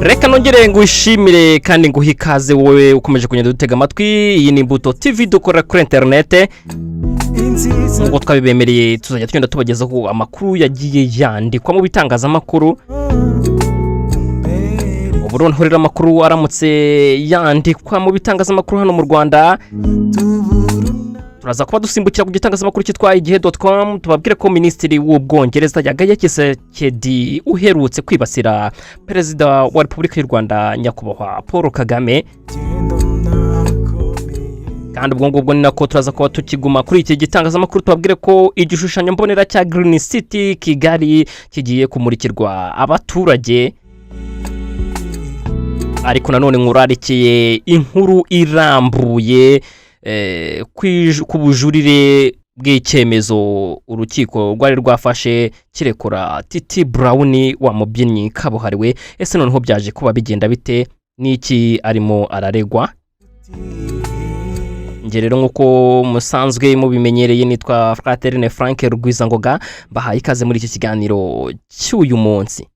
Reka nongere ngushimire kandi nguha ikaze wowe ukomeje kugenda dutega amatwi. Iyi ni Imbuto TV dukora kuri internet. Ngo twabibemereye tuzajya tugenda tubagezaho amakuru yagiye yandikwa mu bitangazamakuru. Uburundi horera amakuru aramutse yandikwa mu bitangazamakuru hano mu Rwanda. Turaza kuba dusimbukira ku gitangazamakuru cyitwa igihe.com tubabwire ko Minisitiri w'Ubwongereza yagaye Tshisekedi uherutse kwibasira Perezida wa Repubulika y'u Rwanda nyakubahwa Paul Kagame. Kandi ubwo ngubwo ni nako turaza kuba tukiguma kuri iki gitangazamakuru tubabwire ko igishushanyo mbonera cya Green City Kigali kigiye kumurikirwa abaturage. Ariko nanone nkurarikiye inkuru irambuye ku bujurire bw'icyemezo urukiko rwari rwafashe kirekura Titi Brown wa mubyinnyi kabuhariwe. Ese noneho byaje kuba bigenda bite n'iki arimo araregwa? Nge rero nkuko musanzwe mubimenyereye nitwa Fraterne Frank Rugwizangoga bahaye ikaze muri iki kiganiro cy'uyu munsi.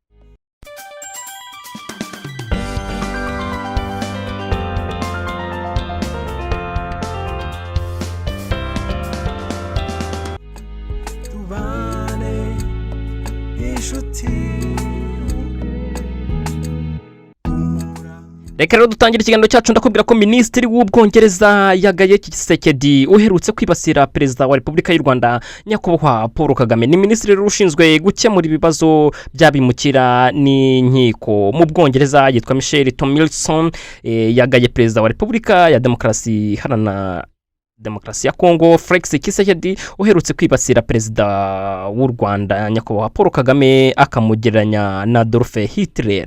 Reka rero dutangire ikiganiro cyacu ndakubwira ko Minisitiri w'Ubwongereza yagaye Tshisekedi uherutse kwibasira Perezida wa Repubulika y'u Rwanda nyakubahwa Paul Kagame. Ni Minisitiri rushinzwe gukemura ibibazo byabimukira n'inkiko mu Bwongereza yitwa Michelle Tomilson. Yagaye Perezida wa Repubulika ya Demokarasi ya Kongo Felix Tshisekedi uherutse kwibasira Perezida w'u Rwanda nyakubahwa Paul Kagame akamugereranya na Adolf Hitler.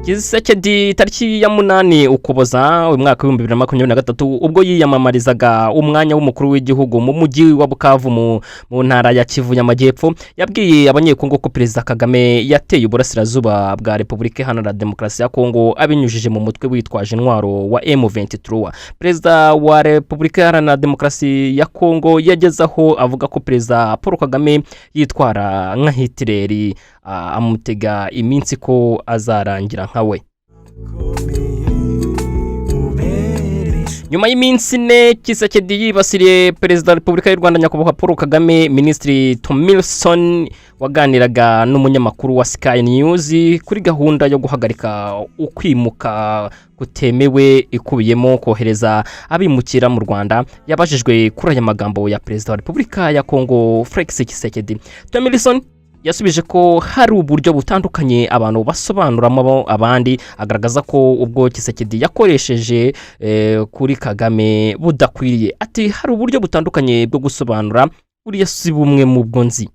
Tshisekedi tariki ya 8 Ukuboza mu mwaka wa 2023 ubwo yiyamamarizaga umwanya w'umukuru w'igihugu mu mujyi wa Bukavu mu ntara ya Kivu y'Amajyepfo yabwiye abanyekongo ko Perezida Kagame yateye uburasirazuba bwa Repubulika Iharanira Demokarasi ya Kongo abinyujije mu mutwe witwaje intwaro wa M23. Perezida wa Repubulika Iharanira Demokarasi ya Kongo yagezaho avuga ko Perezida Paul Kagame yitwara nka Hitler, amutega iminsi ko azarangira nkawe. Nyuma y'iminsi ne Tshisekedi yibasiriye Perezida wa Repubulika y'u Rwanda nyakubahwa Paul Kagame, Minisitiri Tomilson waganiraga n'umunyamakuru wa Sky News kuri gahunda yo guhagarika ukwimuka kutemewe ikubiyemo kohereza abimukira mu Rwanda. Yabajijwe kuri aya magambo ya Perezida wa Repubulika ya Kongo Felix Tshisekedi, Tomilson yasubije ko hari uburyo butandukanye abantu basobanuramo abandi, agaragaza ko ubwo Tshisekedi yakoresheje kuri Kagame budakwiriye. Ati hari uburyo butandukanye bwo gusobanura, buriya si bumwe mu bwo nzi,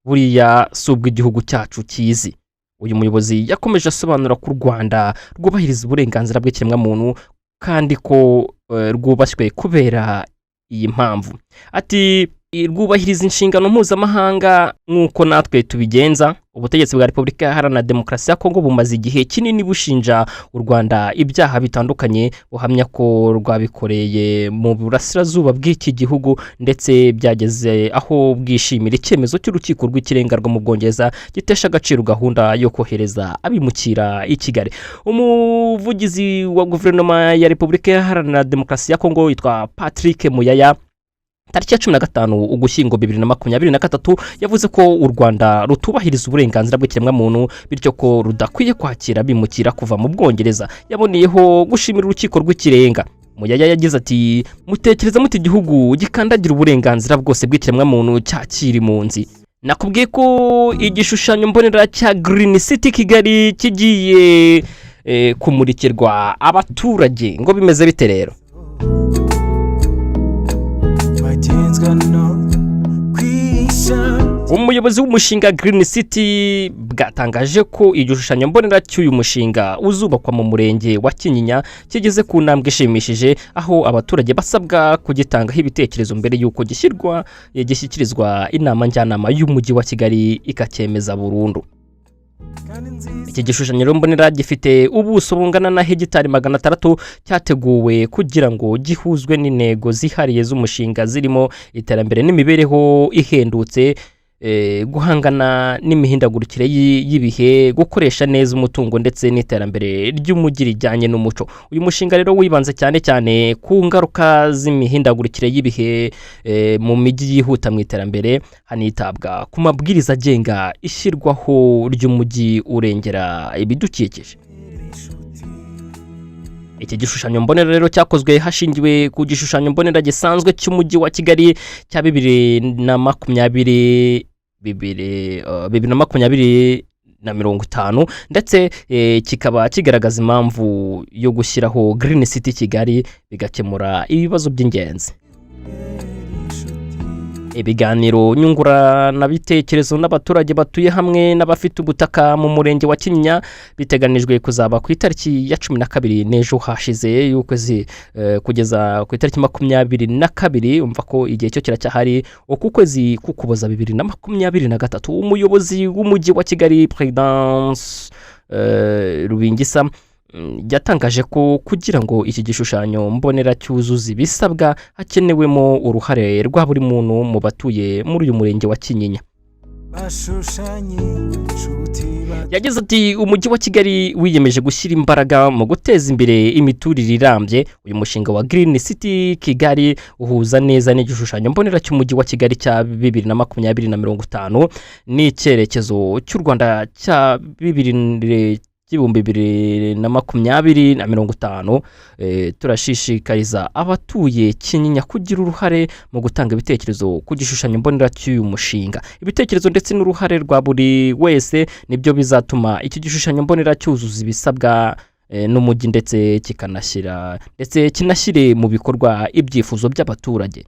buriya si ubw'igihugu cyacu kizi. Uyu muyobozi yakomeje asobanura ko u Rwanda rwubahiriza uburenganzira bw'ikiremwamuntu kandi ko rwubashywe kubera iyi mpamvu. Ati rwubahiriza inshingano mpuzamahanga nk'uko natwe tubigenza. Ubutegetsi bwa Repubulika Iharanira Demokarasi ya Kongo bumaze igihe kinini bushinja u Rwanda ibyaha bitandukanye, buhamya ko rwabikoreye mu burasirazuba bw'iki gihugu ndetse byageze aho bwishimira icyemezo cy'urukiko rw'ikirenga rwo mu Bwongereza gitesha agaciro gahunda yo kohereza abimukira i Kigali. Umuvugizi wa guverinoma ya Repubulika Iharanira Demokarasi ya Kongo yitwa Patrick Muyaya tariki ya 15 Ugushyingo 2023 yavuze ko u Rwanda rutubahiriza uburenganzira bw'ikiremwamuntu bityo ko rudakwiye kwakira bimukira kuva mu Bwongereza. Yaboneyeho gushimira urukiko rw'ikirenga. Muyaya yagize ati mutekereza muti igihugu gikandagira uburenganzira bwose bw'ikiremwamuntu cyakira impunzi. Nakubwiye ko igishushanyo mbonera cya Green City Kigali kigiye kumurikirwa abaturage. Ngo bimeze bite rero? Umuyobozi w'umushinga Green City bwatangaje ko igishushanyo mbonera cy'uyu mushinga uzubakwa mu murenge wa Kinyinya kigeze ku ntambwe ishimishije, aho abaturage basabwa kugitangaho ibitekerezo mbere y'uko gishyikirizwa inama njyanama y'umujyi wa Kigali ikacyemeza burundu. Iki gishushanyo mbonera gifite ubuso bungana na hegitari 600 cyateguwe kugira ngo gihuzwe n'intego zihariye z'umushinga zirimo iterambere n'imibereho ihendutse guhangana n'imihindagurikire y'ibihe, gukoresha neza umutungo ndetse n'iterambere ry'umujyi rijyanye n'umuco. Uyu mushinga rero wibanze cyane cyane ku ngaruka z'imihindagurikire y'ibihe mu mijyi yihuta mu iterambere, hanitabwa ku mabwiriza agenga ishyirwaho ry'umujyi urengera ibidukikije. Iki gishushanyo mbonera rero cyakozwe hashingiwe ku gishushanyo mbonera gisanzwe cy'umujyi wa Kigali cya 2020 ndetse kikaba kigaragaza impamvu yo gushyiraho Green City Kigali bigakemura ibibazo by'ingenzi. Ibiganiro nyungurana bitekerezo n'abaturage batuye hamwe n'abafite ubutaka mu murenge wa Kinyinya biteganijwe kuzaba ku itariki ya 12 n'ejo hashize y'ukwezi kugeza ku itariki 22. Umva ko igihe cyo kiracyahari ku kwezi kukuboza 2023. Umuyobozi w'umujyi wa Kigali Prudence Rubingisa yatangaje ko kugira ngo iki gishushanyo mbonera cyuzuza ibisabwa hakenewemo uruhare rwa buri muntu mu batuye muri uyu murenge wa Kinyinya. Yagize ati umujyi wa Kigali wiyemeje gushyira imbaraga mu guteza imbere imiturire irambye. Uyu mushinga wa Green City Kigali uhuza neza n'igishushanyo mbonera cy'umujyi wa Kigali cya 2050 n'icyerekezo cy'u Rwanda cya 2050. Turashishikariza abatuye Kinyinya kugira uruhare mu gutanga ibitekerezo ku gishushanyo mbonera cy'uyu mushinga. Ibitekerezo ndetse n'uruhare rwa buri wese nibyo bizatuma iki gishushanyo mbonera cyuzuza ibisabwa n'umujyi ndetse kinashyire mu bikorwa ibyifuzo by'abaturage.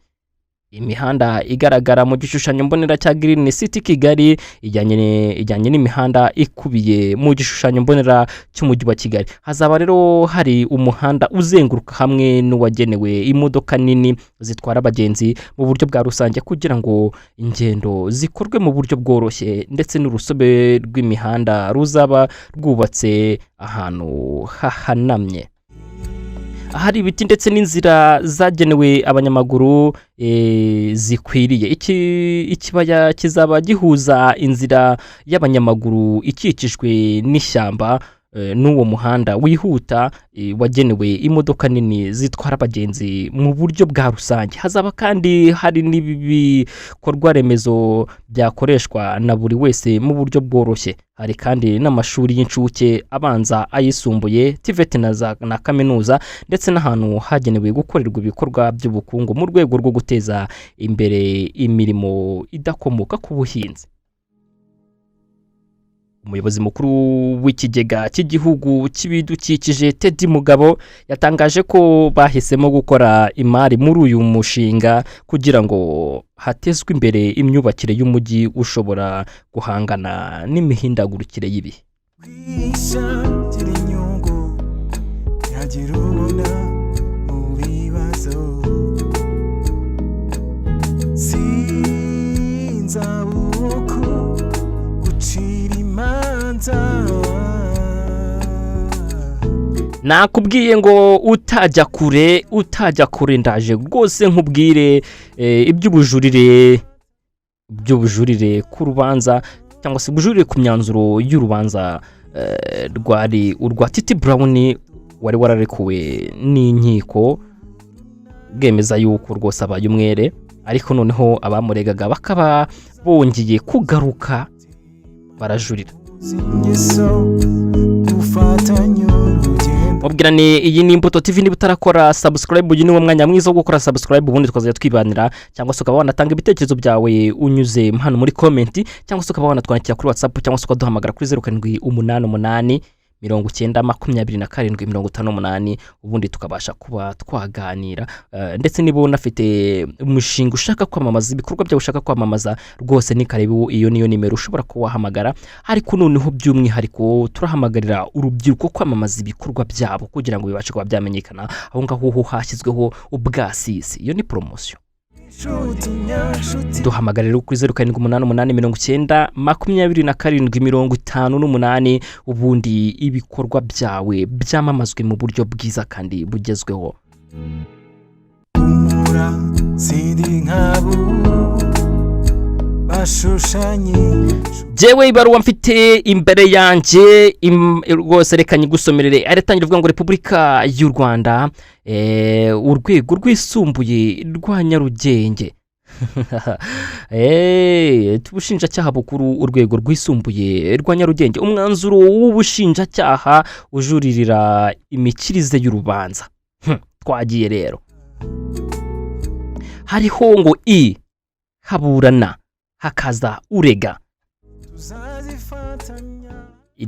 Imihanda igaragara mu gishushanyo mbonera cya Green City Kigali ijyanye n'imihanda ikubiye mu gishushanyo mbonera cy'umujyi wa Kigali. Hazaba rero hari umuhanda uzenguruka hamwe n'uwagenewe imodoka nini zitwara abagenzi mu buryo bwa rusange kugira ngo ingendo zikorwe mu buryo bworoshye, ndetse n'urusobe rw'imihanda ruzaba rwubatse ahantu hahanamye. Ahari ibiti ndetse n'inzira zagenewe abanyamaguru zikwiriye. Ikibaya kizaba gihuza inzira y'abanyamaguru ikikijwe n'ishyamba n'uwo muhanda wihuta wagenewe imodoka nini zitwara abagenzi mu buryo bwa rusange. Hazaba kandi hari n'ibikorwa remezo byakoreshwa na buri wese mu buryo bworoshye. Hari kandi n'amashuri y'incuke, abanza, ayisumbuye, TVET na kaminuza, ndetse n'ahantu hagenewe gukorerwa ibikorwa by'ubukungu mu rwego rwo guteza imbere imirimo idakomoka ku buhinzi. Umuyobozi mukuru w'ikigega cy'igihugu cy'ibidukikije Teddy Mugabo yatangaje ko bahisemo gukora imari muri uyu mushinga kugira ngo hatezwe imbere imyubakire y'umujyi ushobora guhangana n'imihindagurikire y'ibihe. Nakubwiye ngo utajya kure ndaje rwose nkubwire iby'ubujurire ku rubanza cyangwa se ubujurire ku myanzuro y'urubanza rwari urwa Titi Brown wari wararekuwe n'inkiko, bwemeza yuko rwose abaye umwere, ariko noneho abamuregaga bakaba bongeye kugaruka barajurira. Mubwirane iyi ni Imbuto TV, niba utarakora subscribe uyu ni wo mwanya mwiza wo gukora subscribe, ubundi twazajya twibanira, cyangwa se ukaba wanatanga ibitekerezo byawe unyuze hano muri comment, cyangwa se ukaba wanatwandikira kuri WhatsApp, cyangwa se ukaduhamagara kuri 0788 9027 ubundi tukabasha kuba twaganira. Ndetse niba unafite umushinga ushaka kwamamaza, ibikorwa byawe ushaka kwamamaza, rwose ni karibu, iyo niyo nimero ushobora kuwahamagara. Ariko noneho by'umwihariko turahamagarira urubyiruko kwamamaza ibikorwa byabo kugira ngo bibashe kuba byamenyekana aho ngaho hashyizweho ubwasisi. Iyo ni promotion. Duhamagarira kuri 0788 ubundi ibikorwa byawe byamamazwe mu buryo bwiza kandi bugezweho. jewe ibaruwa mfite imbere yanje rwose reka nyigusomerere aratangira uvuga ngo Repubulika y'u Rwanda urwego rwisumbuye rwa Nyarugenge ubushinjacyaha bukuru urwego rwisumbuye rwa Nyarugenge umwanzuro w'ubushinjacyaha ujuririra imikirize y'urubanza. Twagiye rero hariho ngo haburana hakaza urega.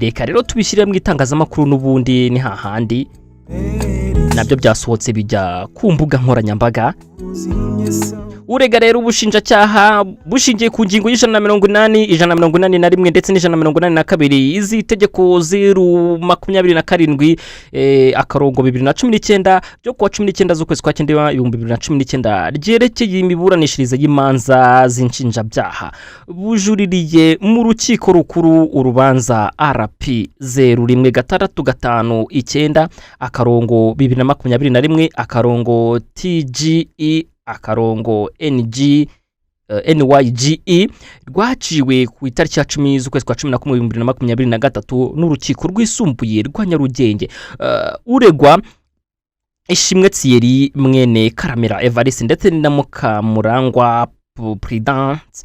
Reka rero tubishyire mu itangazamakuru n'ubundi ni hahandi nabyo byasohotse bijya ku mbuga nkoranyambaga. Urega rero ubushinjacyaha bushingiye ku ngingo y'180, 181 ndetse n'182 izi tegeko 027 akarongo 2019 ryo kuwa 19 z'ukwezi kwa 9 2019 ryerekeye imiburanishirize y'imanza z'inshinjabyaha bujuririye mu rukiko rukuru urubanza RP 0169 akarongo 2021 akarongo TGE akarongo NYGE rwaciwe ku itariki ya 10 z'ukwezi kwa 11 2023 n'urukiko rwisumbuye rwa Nyarugenge. Uregwa Ishimwe Thierry mwene Karamera Evariste ndetse na Mukamurangwa Prudence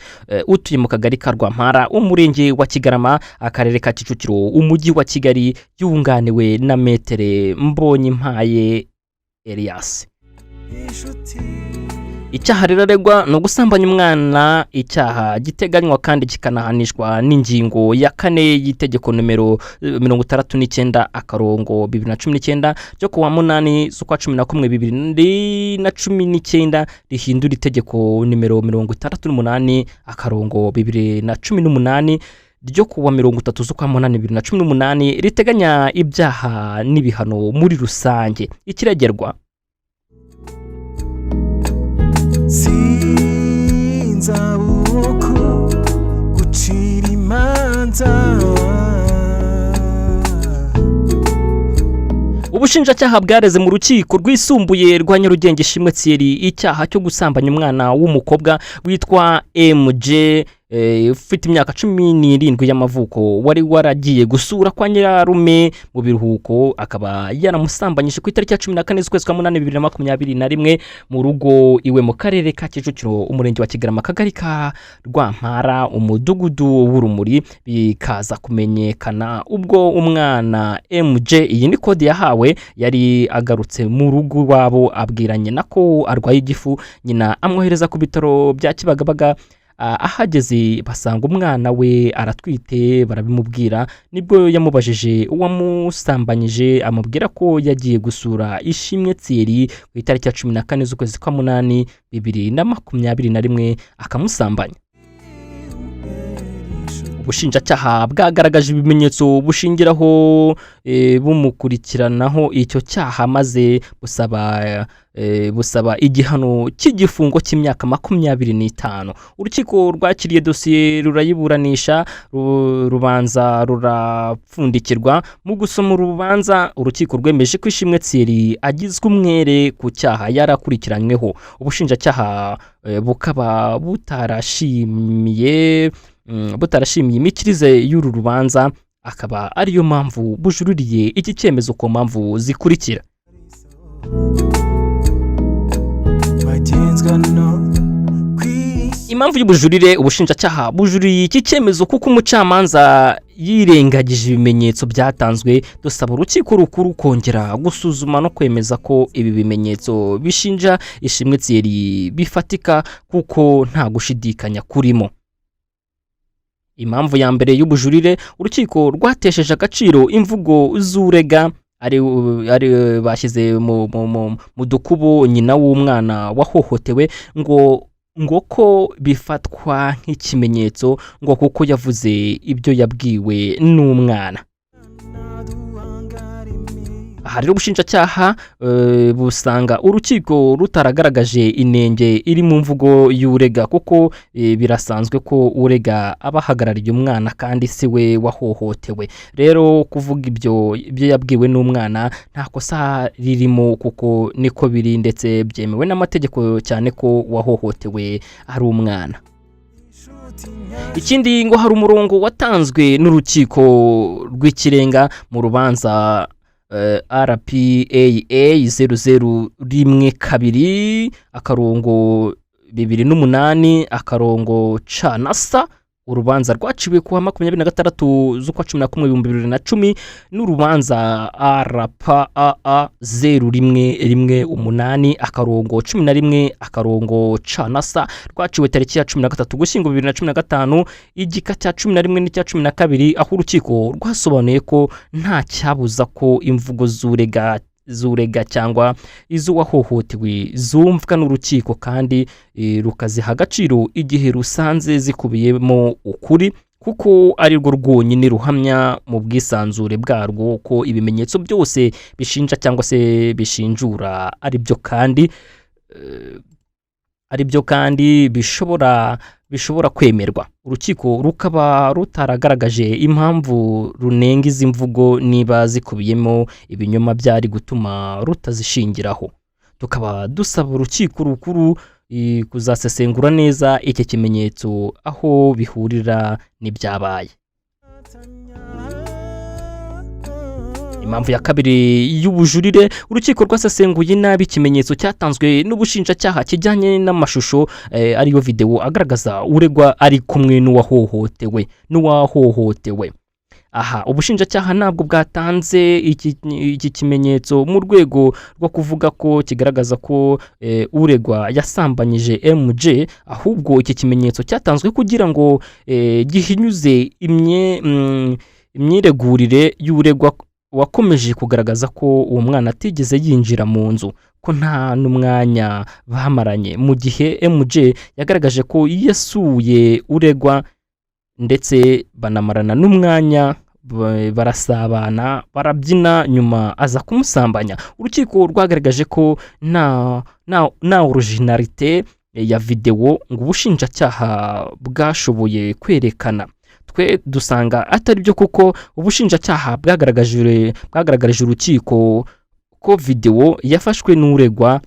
utuye mu kagari ka Rwampara umurenge wa Kigarama akarere ka Kicukiro umujyi wa Kigali yunganiwe na Metere Mbonyimpaye Elias. Icyaha riraregwa no gusambanya umwana, icyaha giteganywa kandi kikanahanishwa n'ingingo ya 4 y'itegeko numero 69 akarongo 2019 ryo kuwa 8 z'ukwa 11 2019 rihindura itegeko numero 68 akarongo 2018 ryo kuwa 30 z'ukwa 8 2018 riteganya ibyaha n'ibihano muri rusange. Ikiregerwa sinza uko gucira imanza. Ubushinjacyaha bwareze mu rukiko rwisumbuye rwa Nyarugenge Ishimwe Thierry icyaha cyo gusambanya umwana w'umukobwa witwa MJ ufite imyaka 17 y'amavuko wari waragiye gusura kwa nyirarume mu biruhuko akaba yaramusambanyije ku itariki ya 14 z'ukwezi kwa 8 2021 mu rugo iwe mu karere ka Kicukiro umurenge wa Kigarama akagari ka Rwampara umudugudu w'Urumuri. Bikaza kumenyekana ubwo umwana MJ iyi ni kode yahawe yari agarutse mu rugo wabo abwiranye nako arwaye igifu nyina amwohereza ku bitaro bya Kibagabaga. Ahageze basanga umwana we aratwite barabimubwira nibwo yamubajije uwamusambanyije amubwira ko yagiye gusura Ishimwe Thierry ku itariki ya 14 z'ukwezi kwa 8 2021 akamusambanya. Ubushinjacyaha bwagaragaje ibimenyetso bushingiraho bumukurikiranaho icyo cyaha maze busaba igihano cy'igifungo cy'imyaka 25. Urukiko rwakiriye dosiye rurayiburanisha rubanza rurapfundikirwa. Mu gusoma urubanza urukiko rwemeje ko Ishimwe Thierry agizwe umwere ku cyaha yarakurikiranyweho. Ubushinjacyaha bukaba butarashimiye imikirize y'uru rubanza akaba ariyo mpamvu bujuririye iki cyemezo ku mpamvu zikurikira. Impamvu y'ubujurire ubushinjacyaha bujuriye iki cyemezo kuko umucamanza yirengagije ibimenyetso byatanzwe. Dusaba urukiko rukuru kongera gusuzuma no kwemeza ko ibi bimenyetso bishinja Ishimwe Thierry bifatika kuko nta gushidikanya kurimo. Impamvu ya mbere y'ubujurire urukiko rwatesheje agaciro imvugo z'urega ari bashyize mu dukubo nyina w'umwana wahohotewe ngo ko bifatwa nk'ikimenyetso ngo kuko yavuze ibyo yabwiwe n'umwana. Aha rero ubushinjacyaha busanga urukiko rutaragaragaje inenge iri mu mvugo y'urega kuko birasanzwe ko urega abahagarariye umwana kandi si we wahohotewe. Rero kuvuga ibyo yabwiwe n'umwana nta kosa ririmo kuko niko biri ndetse byemewe n'amategeko cyane ko wahohotewe ari umwana. ikindi ngo hari umurongo watanzwe n'urukiko rw'ikirenga mu rubanza RPAA 0012 akarongo 2008 akarongo C na S. Urubanza rwaciwe kuwa 26 z'ukwa 11/2010 n'urubanza RPAA 0118 akarongo 11 akarongo C na S rwaciwe tariki ya 13 Ugushyingo 2015 igika cya 11 n'icya 12 aho urukiko rwasobanuye ko nta cyabuza ko imvugo zurega cyangwa iz'uwahohotewe zumvwa n'urukiko kandi rukaziha agaciro igihe rusanze zikubiyemo ukuri kuko ari rwo rwonyine ruhamya mu bwisanzure bwarwo ko ibimenyetso byose bishinja cyangwa se bishinjura ari byo kandi bishobora kwemerwa. Urukiko rukaba rutaragaragaje impamvu runenga izi mvugo niba zikubiyemo ibinyoma byari gutuma rutazishingiraho. Tukaba dusaba urukiko rukuru kuzasesengura neza iki kimenyetso aho bihurira n'ibyabaye. Impamvu ya kabiri y'ubujurire, urukiko rwasesenguye nabi ikimenyetso cyatanzwe n'ubushinjacyaha kijyanye n'amashusho ariyo video agaragaza uregwa ari kumwe n'uwahohotewe. Aha ubushinjacyaha ntabwo bwatanze iki kimenyetso mu rwego rwo kuvuga ko kigaragaza ko uregwa yasambanyije MJ, ahubwo iki kimenyetso cyatanzwe kugira ngo gihinyuze imyiregurire y'uregwa wakomeje kugaragaza ko uwo mwana atigeze yinjira mu nzu, ko nta n'umwanya bamaranye, mu gihe MJ yagaragaje ko yasuye uregwa ndetse banamarana n'umwanya, barasabana, barabyina, nyuma aza kumusambanya. Urukiko rwagaragaje ko nta originalite ya video ngo ubushinjacyaha bwashoboye kwerekana. Twe dusanga atari byo kuko ubushinjacyaha bwagaragarije urukiko ko video yafashwe n'uregwa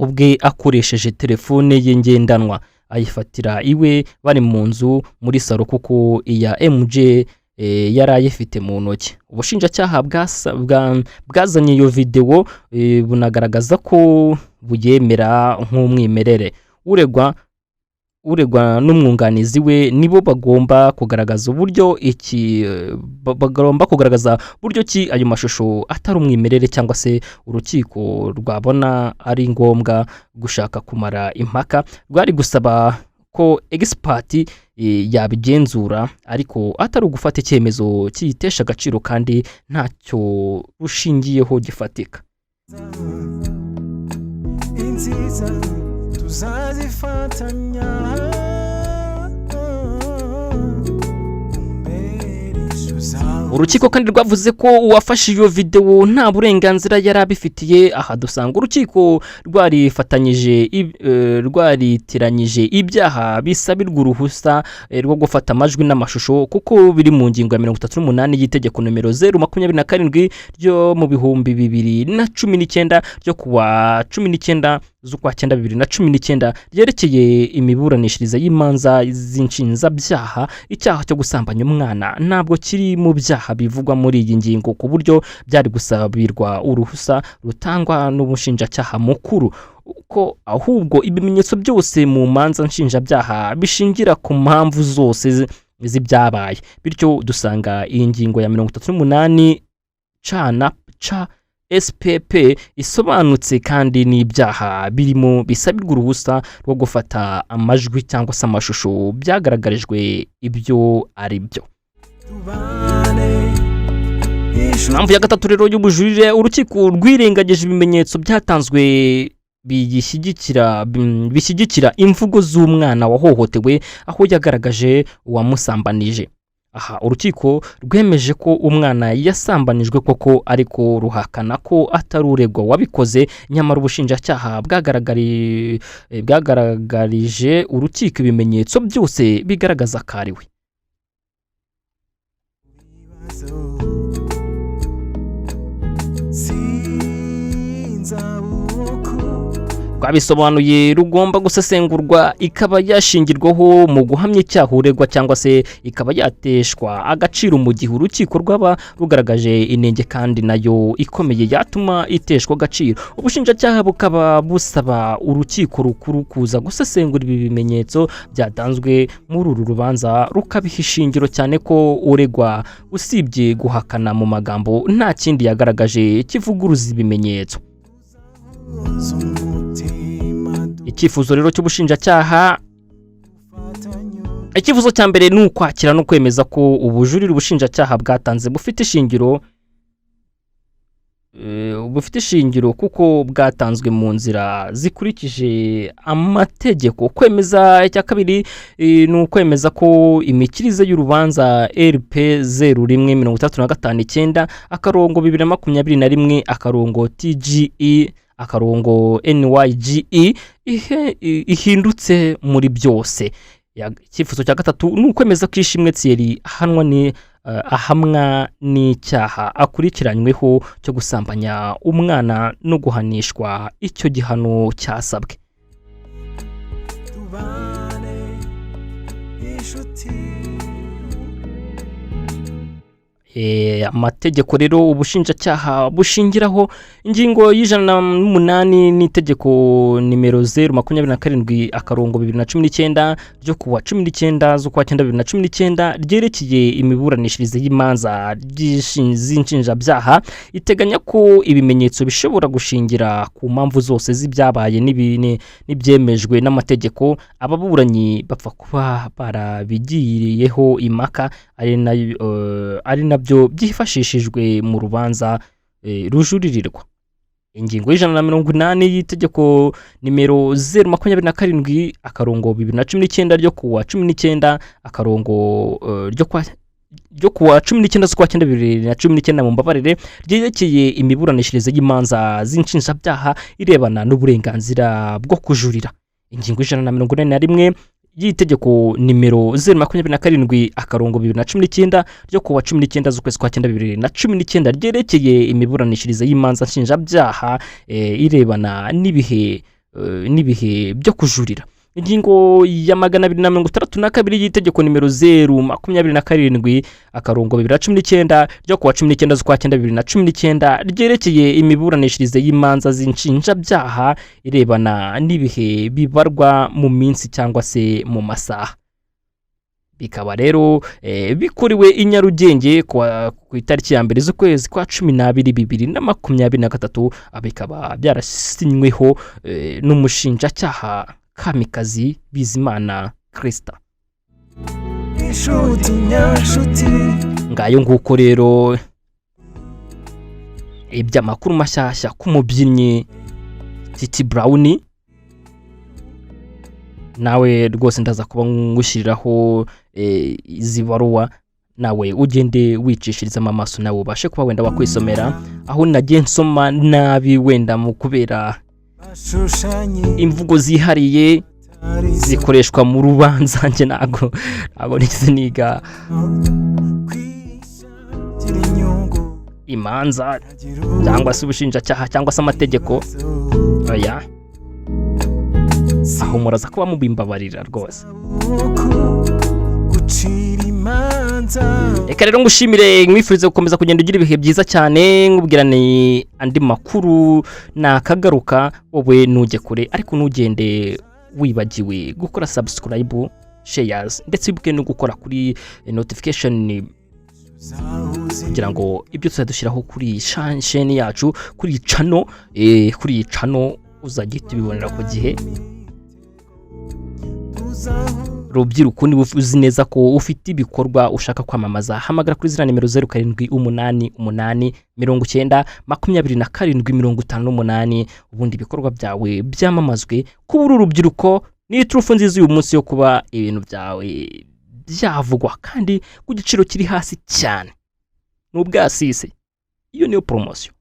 ubwe akoresheje telefone ye ngendanwa, ayifatira iwe bari mu nzu muri salo kuko iya MJ yari ayifite mu ntoki. Ubushinjacyaha bwazanye iyo video bunagaragaza ko buyemera nk'umwimerere. Uregwa n'umwunganizi we nibo bagomba kugaragaza uburyo ki ayo mashusho atari umwimerere, cyangwa se urukiko rwabona ari ngombwa gushaka kumara impaka rwari gusaba ko expert yabigenzura, ariko atari ugufata icyemezo kiyitesha agaciro kandi ntacyo rushingiyeho gifatika. Urukiko kandi rwavuze ko uwafashe iyo video nta burenganzira yari abifitiye. Aha dusanga urukiko rwaritiranyije ibyaha bisabirwa uruhusa rwo gufata amajwi n'amashusho kuko biri mu ngingo ya 38 y'itegeko nomero 027 ryo mu 2019 ryo kuwa 19 z'ukwa 2019 ryerekeye imiburanishirize y'imanza z'inshinjabyaha. Icyaha cyo gusambanya umwana ntabwo kiri mu byaha bivugwa muri iyi ngingo, ku buryo byari gusabirwa uruhusa rutangwa n'ubushinjacyaha mukuru, ko ahubwo ibimenyetso byose mu manza nshinjabyaha bishingira ku mpamvu zose z'ibyabaye. Bityo dusanga iyi ngingo ya 38 C na C SPP isobanutse kandi n'ibyaha birimo bisabirwa uruhusa rwo gufata amajwi cyangwa se amashusho byagaragarijwe ibyo ari byo. Impamvu ya gatatu rero y'ubujurire, urukiko rwirengagije ibimenyetso byatanzwe bishyigikira imvugo z'umwana wahohotewe aho yagaragaje uwamusambanije. Aha urukiko rwemeje ko umwana yasambanijwe koko, ariko ruhakana ko atari uregwa wabikoze. Nyamara ubushinjacyaha bwagaragarije urukiko ibimenyetso byose bigaragaza ko ari we. twabisobanuye rugomba gusesengurwa ikaba yashingirwaho mu guhamya icyaha uregwa cyangwa se ikaba yateshwa agaciro mu gihe urukiko rwaba rugaragaje inenge kandi nayo ikomeye yatuma iteshwa agaciro. Ubushinjacyaha bukaba busaba urukiko rukuru kuza gusesengura ibi bimenyetso byatanzwe muri uru rubanza rukabiha ishingiro, cyane ko uregwa usibye guhakana mu magambo nta kindi yagaragaje kivuguruza ibimenyetso. Icyifuzo rero cy'ubushinjacyaha, icyifuzo cya mbere ni ukwakira no kwemeza ko ubujurire ubushinjacyaha bwatanze bufite ishingiro kuko bwatanzwe mu nzira zikurikije amategeko. Kwemeza icya kabiri ni ukwemeza ko imikirize y'urubanza RP 015359/2021 TGE /NYGE ihindutse muri byose. Icyifuzo cya gatatu ni ukwemeza ko Ishimwe Thierry ahamwa n'icyaha akurikiranyweho cyo gusambanya umwana no guhanishwa icyo gihano cyasabwe. Amategeko rero ubushinjacyaha bushingiraho ingingo y'108 n'itegeko nimero 027/2019 ryo kuwa 19/9/2019 ryerekeye imiburanishirize y'imanza z'inshinjabyaha iteganya ko ibimenyetso bishobora gushingira ku mpamvu zose z'ibyabaye n'ibyemejwe n'amategeko. Ababuranyi bapfa kuba barabigiriyeho impaka ari nabyo byifashishijwe mu rubanza rujuririrwa. Ingingo y'180 y'itegeko nimero 027/2019 ryo kuwa 19/2019 mu mbabarire ryerekeye imiburanishirize y'imanza z'inshinjabyaha irebana n'uburenganzira bwo kujurira. Ingingo y'141 y'itegeko nimero 027/2019 ryo kuwa 19/9/2019 ryerekeye imiburanishirize y'imanza nshinjabyaha irebana n'ibihe byo kujurira. Ingingo ya 262 y'itegeko nimero 027/2019 ryo kuwa 19/9/2019 ryerekeye imiburanishirize y'imanza z'inshinjabyaha irebana n'ibihe bibarwa mu minsi cyangwa se mu masaha. Bikaba rero bikorewe i Nyarugenge ku itariki ya 1 z'ukwezi kwa 12 2023, bikaba byarasinyweho n'umushinjacyaha Kamikazi Bizimana Krista. Ngayo nguko rero iby'amakuru mashyashya ku mubyinnyi Titi Brown. Nawe rwose ndaza kuba ngushyiriraho izi baruwa, nawe ugende wicishirizamo amaso nawe ubashe kuba wenda wakwisomera aho nagiye nsoma nabi wenda mu kubera imvugo zihariye zikoreshwa mu rubanza. Nje ntago nigeze niga imanza cyangwa se ubushinjacyaha cyangwa se amategeko. Oya, aho muraza kuba mubimbabarira rwose. Reka rero ngushimire, mwifurize gukomeza kugenda ugira ibihe byiza cyane, nkubwirane andi makuru nakagaruka. Wowe nujye kure ariko nugende wibagiwe gukora subscribe, shares ndetse wibuke no gukora kuri notification kugira ngo ibyo tuzadushyiraho kuri chaîne yacu, kuri channel uzagita bibonera ku gihe. Rubyiruko niba uzi neza ko ufite ibikorwa ushaka kwamamaza, hamagara kuri zira nimero 0788902758 ubundi ibikorwa byawe byamamazwe. Kuba uru rubyiruko ni trufu nziza uyu munsi yo kuba ibintu byawe byavugwa kandi ku giciro kiri hasi cyane. N'ubwasise iyo niyo promotion.